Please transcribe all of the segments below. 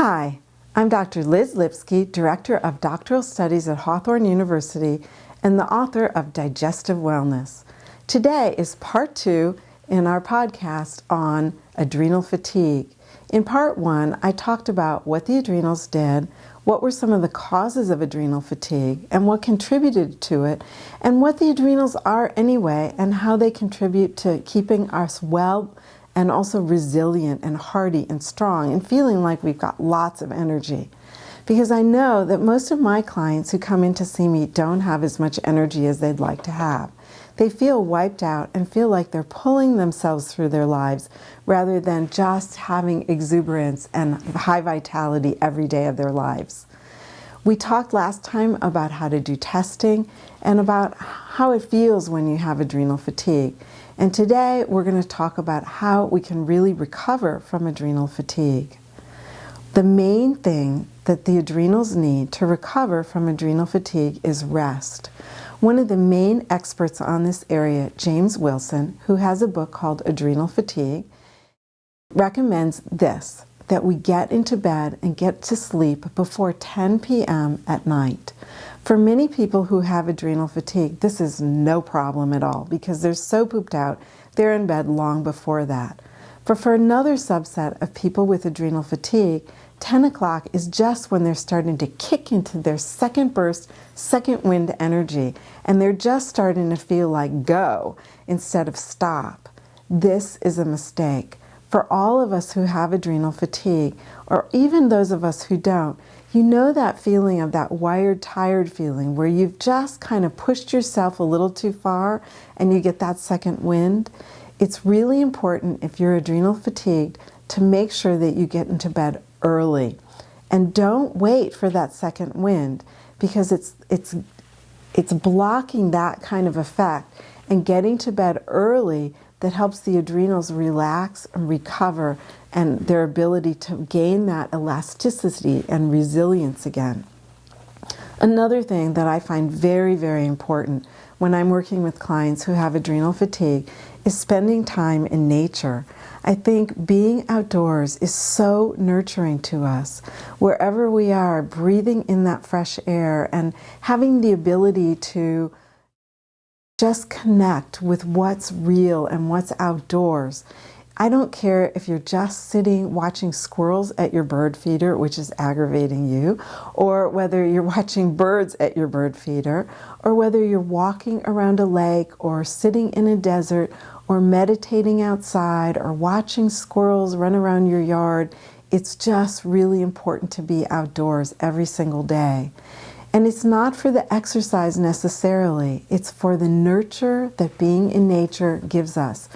Hi, I'm Dr. Liz Lipsky, Director of Doctoral Studies at Hawthorne University and the author of Digestive Wellness. Today is part 2 in our podcast on adrenal fatigue. In part 1, I talked about what the adrenals did, what were some of the causes of adrenal fatigue, and what contributed to it, and what the adrenals are anyway, and how they contribute to keeping us well and also resilient and hardy and strong and feeling like we've got lots of energy. Because I know that most of my clients who come in to see me don't have as much energy as they'd like to have. They feel wiped out and feel like they're pulling themselves through their lives rather than just having exuberance and high vitality every day of their lives. We talked last time about how to do testing and about how it feels when you have adrenal fatigue. And today we're going to talk about how we can really recover from adrenal fatigue. The main thing that the adrenals need to recover from adrenal fatigue is rest. One of the main experts on this area, James Wilson, who has a book called Adrenal Fatigue, recommends this, that we get into bed and get to sleep before 10 p.m. at night. For many people who have adrenal fatigue, this is no problem at all because they're so pooped out, they're in bed long before that. But for another subset of people with adrenal fatigue, 10 o'clock is just when they're starting to kick into their second burst, second wind energy, and they're just starting to feel like go instead of stop. This is a mistake. For all of us who have adrenal fatigue, or even those of us who don't, you know that feeling of that wired, tired feeling where you've just kind of pushed yourself a little too far and you get that second wind? It's really important if you're adrenal fatigued to make sure that you get into bed early. And don't wait for that second wind because it's blocking that kind of effect. And getting to bed early that helps the adrenals relax and recover and their ability to gain that elasticity and resilience again. Another thing that I find very, very important when I'm working with clients who have adrenal fatigue is spending time in nature. I think being outdoors is so nurturing to us. Wherever we are, breathing in that fresh air and having the ability to just connect with what's real and what's outdoors. I don't care if you're just sitting watching squirrels at your bird feeder, which is aggravating you, or whether you're watching birds at your bird feeder, or whether you're walking around a lake or sitting in a desert or meditating outside or watching squirrels run around your yard. It's just really important to be outdoors every single day. And it's not for the exercise necessarily, it's for the nurture that being in nature gives us.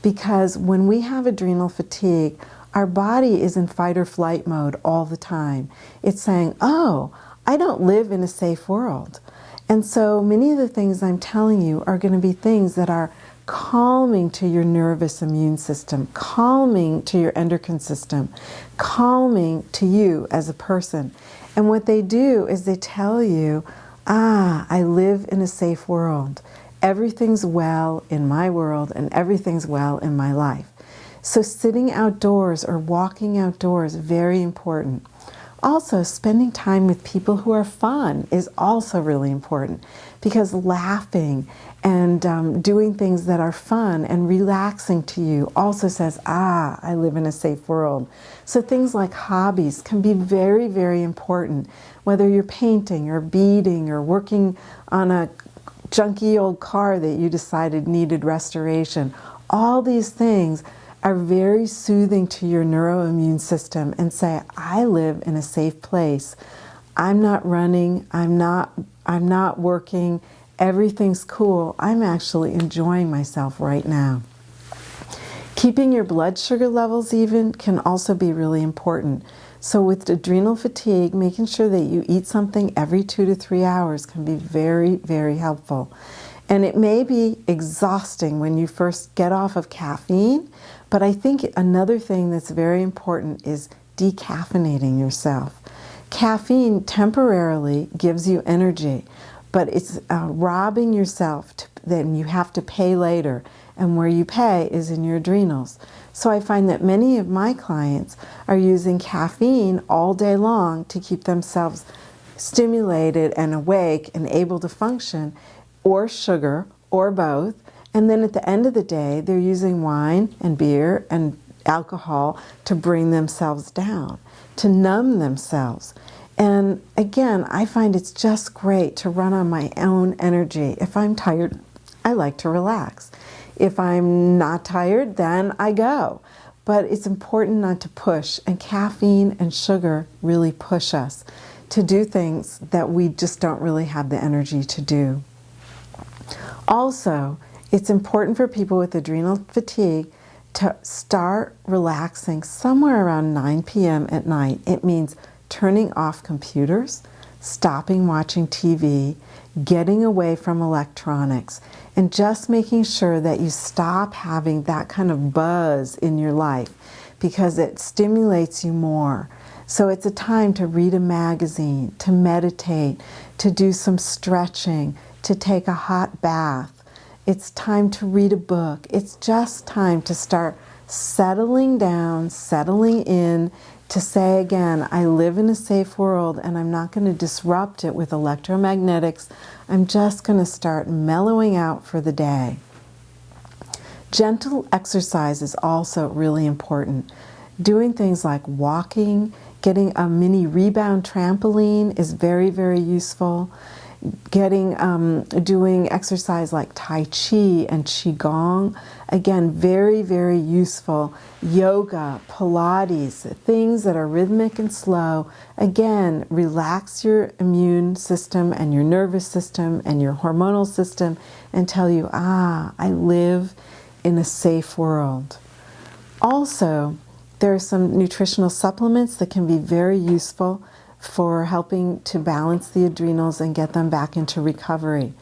Because when we have adrenal fatigue, our body is in fight or flight mode all the time. It's saying, oh, I don't live in a safe world. And so many of the things I'm telling you are going to be things that are calming to your nervous immune system, calming to your endocrine system, calming to you as a person. And what they do is they tell you, I live in a safe world. Everything's well in my world and everything's well in my life. So sitting outdoors or walking outdoors, very important. Also, spending time with people who are fun is also really important because laughing and doing things that are fun and relaxing to you also says, I live in a safe world. So things like hobbies can be very, very important, whether you're painting or beading or working on a junky old car that you decided needed restoration. All these things are very soothing to your neuroimmune system and say, I live in a safe place. I'm not running, I'm not working, everything's cool. I'm actually enjoying myself right now. Keeping your blood sugar levels even can also be really important. So with adrenal fatigue, making sure that you eat something every 2 to 3 hours can be very, very helpful. And it may be exhausting when you first get off of caffeine, but I think another thing that's very important is decaffeinating yourself. Caffeine temporarily gives you energy, but it's robbing yourself then you have to pay later. And where you pay is in your adrenals. So I find that many of my clients are using caffeine all day long to keep themselves stimulated and awake and able to function, or sugar, or both. And then at the end of the day, they're using wine and beer and alcohol to bring themselves down, to numb themselves. And again, I find it's just great to run on my own energy. If I'm tired, I like to relax. If I'm not tired, then I go. But it's important not to push, and caffeine and sugar really push us to do things that we just don't really have the energy to do. Also, it's important for people with adrenal fatigue to start relaxing somewhere around 9 p.m. at night. It means turning off computers, stopping watching TV, getting away from electronics, and just making sure that you stop having that kind of buzz in your life, because it stimulates you more. So it's a time to read a magazine, to meditate, to do some stretching, to take a hot bath. It's time to read a book. It's just time to start settling down, settling in, to say again, I live in a safe world and I'm not going to disrupt it with electromagnetics. I'm just going to start mellowing out for the day. Gentle exercise is also really important. Doing things like walking, getting a mini rebound trampoline is very, very useful. Doing exercise like Tai Chi and Qigong, again, very, very useful. Yoga, Pilates, things that are rhythmic and slow, again, relax your immune system and your nervous system and your hormonal system and tell you, I live in a safe world. Also, there are some nutritional supplements that can be very useful for helping to balance the adrenals and get them back into recovery.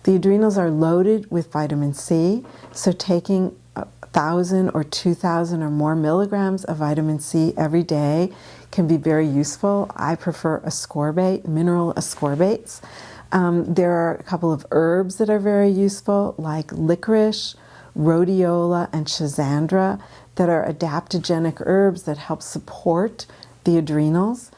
The adrenals are loaded with vitamin C, so taking 1,000 or 2,000 or more milligrams of vitamin C every day can be very useful. I prefer ascorbate, mineral ascorbates. There are a couple of herbs that are very useful, like licorice, rhodiola, and schizandra, that are adaptogenic herbs that help support the adrenals.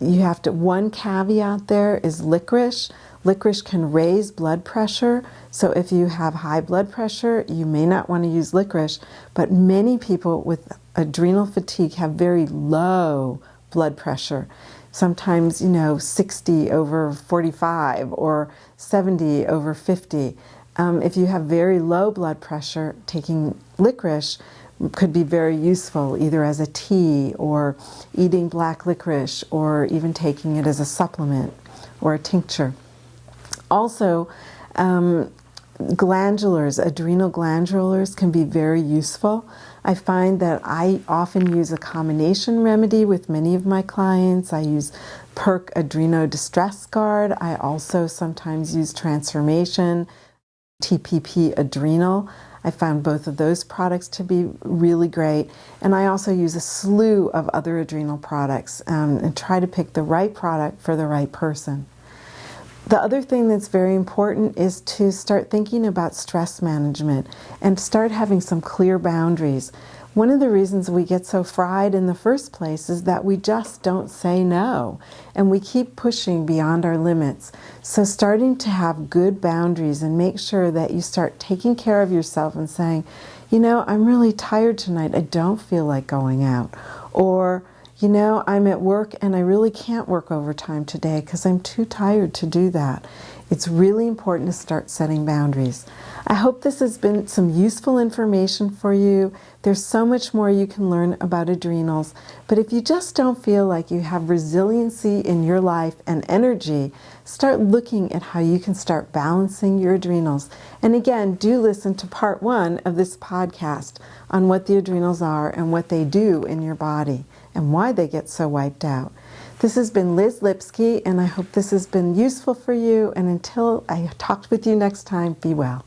One caveat there is licorice. Licorice can raise blood pressure, so if you have high blood pressure, you may not want to use licorice, but many people with adrenal fatigue have very low blood pressure. Sometimes, 60 over 45 or 70 over 50. If you have very low blood pressure, taking licorice could be very useful, either as a tea or eating black licorice or even taking it as a supplement or a tincture. Also, glandulars, adrenal glandulars can be very useful. I find that I often use a combination remedy with many of my clients. I use Perk Adreno Distress Guard. I also sometimes use Transformation, TPP Adrenal. I found both of those products to be really great. And I also use a slew of other adrenal products and try to pick the right product for the right person. The other thing that's very important is to start thinking about stress management and start having some clear boundaries. One of the reasons we get so fried in the first place is that we just don't say no, and we keep pushing beyond our limits. So starting to have good boundaries and make sure that you start taking care of yourself and saying, I'm really tired tonight, I don't feel like going out. Or, I'm at work and I really can't work overtime today because I'm too tired to do that. It's really important to start setting boundaries. I hope this has been some useful information for you. There's so much more you can learn about adrenals, but if you just don't feel like you have resiliency in your life and energy, start looking at how you can start balancing your adrenals. And again, do listen to part 1 of this podcast on what the adrenals are and what they do in your body and why they get so wiped out. This has been Liz Lipsky, and I hope this has been useful for you. And until I talk with you next time, be well.